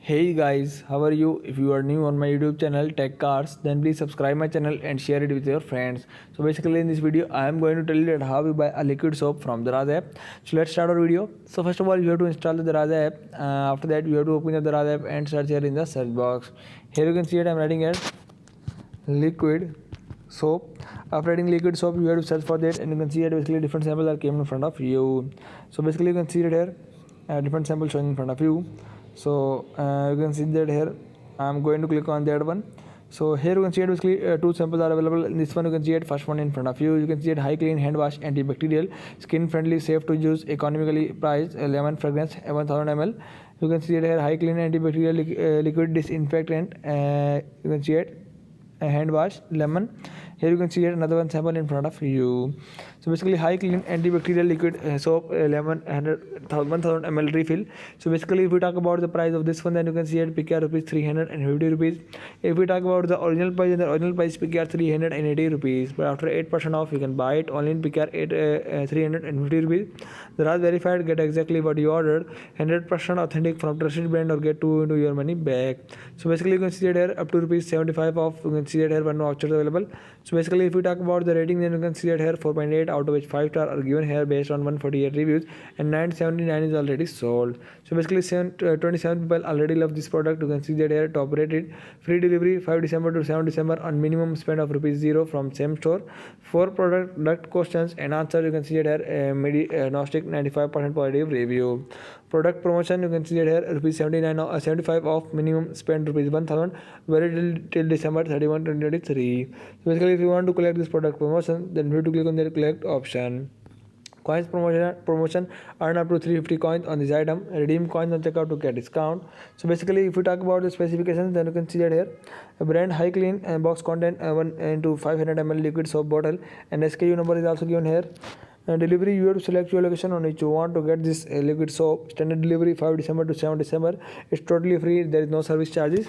Hey guys, how are you? If you are new on my YouTube channel Tech Cars, then please subscribe my channel and share it with your friends. So basically in this video, I am going to tell you that how you buy a liquid soap from the Daraz app. So let's start our video. So first of all, you have to install the Daraz app. After that, you have to open the Daraz app and search here in the search box. Here you can see it. I am writing here liquid soap. After writing liquid soap, you have to search for that, and you can see it basically different samples are came in front of you. So basically you can see it here, different samples showing in front of you. So you can see that here I'm going to click on that one. So here you can see it basically two samples are available. In this one you can see it first one in front of you. You can see it high clean hand wash, antibacterial, skin friendly, safe to use, economically priced, lemon fragrance, 1000 ml. You can see it here high clean antibacterial liquid disinfectant. You can see it hand wash, lemon. Here you can see it another one sample in front of you. So basically high clean antibacterial liquid soap, lemon, 1000 ml refill. So basically if we talk about the price of this one, then you can see it PKR rupees 350 rupees. If we talk about the original price, then the original price PKR 380 rupees, but after 8% off you can buy it only in PKR 350 rupees. The Daraz verified, get exactly what you ordered, 100% authentic from trusted brand, or get 2 into your money back. So basically you can see it here up to rupees 75 off. You can see it here one voucher available. So basically if we talk about the rating, then you can see it here 4.8, out of which 5 star are given here based on 148 reviews, and 979 is already sold. So basically 27 people already love this product. You can see that here top rated, free delivery 5 December to 7 December on minimum spend of rupees 0 from same store. 4 product questions and answer. You can see it here Gnostic 95% positive review. Product promotion, you can see it here rupees 75 off, minimum spend rupees 1000, valid till December 31 2023. So basically if you want to collect this product promotion, then you have to click on the collect option. Coins promotion, earn up to 350 coins on this item, redeem coins on checkout to get discount. So basically if you talk about the specifications, then you can see that here a brand high clean box content 1 into 500 ml liquid soap bottle, and SKU number is also given here. Delivery, you have to select your location on which you want to get this liquid soap. Standard delivery 5 December to 7 December. It's totally free, there is no service charges.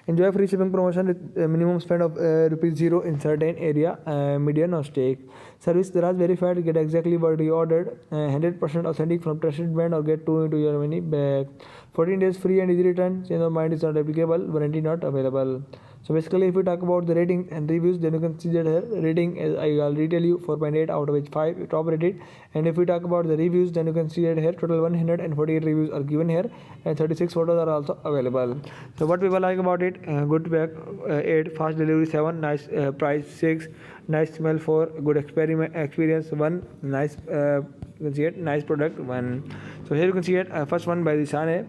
Enjoy free shipping promotion with minimum spend of rupees 0 in certain area, median or stake. Service, Daraz verified, get exactly what you ordered, 100% authentic from trusted brand, or get 2 into your money back. 14 days free and easy return. Change of mind is not applicable, warranty not available. So basically if we talk about the rating and reviews, then you can see that here rating is, I already tell you, 4.8, out of which 5 top rated. And if we talk about the reviews, then you can see that here total 148 reviews are given here, and 36 photos are also available. So what people like about it: good pack 8, fast delivery 7, nice price 6, nice smell 4, good experience 1, nice you can see it nice product 1. So here you can see it first one by the Sane.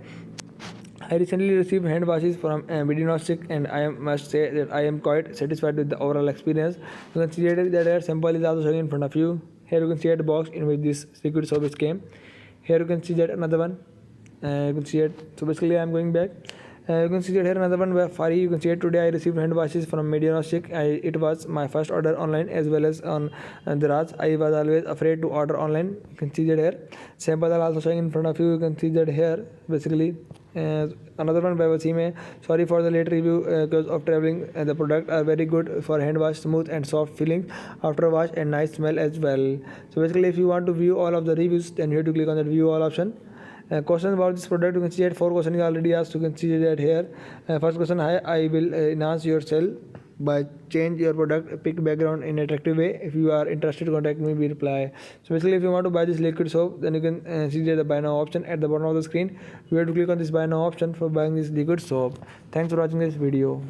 I recently received hand washes from Gnostic, and I must say that I am quite satisfied with the overall experience. You can see that air sample is also showing in front of you. Here you can see the box in which this liquid soap came. Here you can see that another one. You can see it. So basically I am going back. You can see that here another one by Fari. You can see it today I received hand washes from Gnostic. It was my first order online as well as on Daraz. I was always afraid to order online. You can see that here. Samples are also showing in front of you. You can see that here basically. Another one by Wasime. Sorry for the late review because of traveling. The product are very good for hand wash, smooth and soft feeling after wash, and nice smell as well. So basically if you want to view all of the reviews, then you have to click on the view all option. Questions about this product, you can see that 4 questions is already asked. You can see that here. First question: Hi, I will enhance your cell by change your product, pick background in attractive way. If you are interested, contact me. We reply. So basically, if you want to buy this liquid soap, then you can see the buy now option at the bottom of the screen. You have to click on this buy now option for buying this liquid soap. Thanks for watching this video.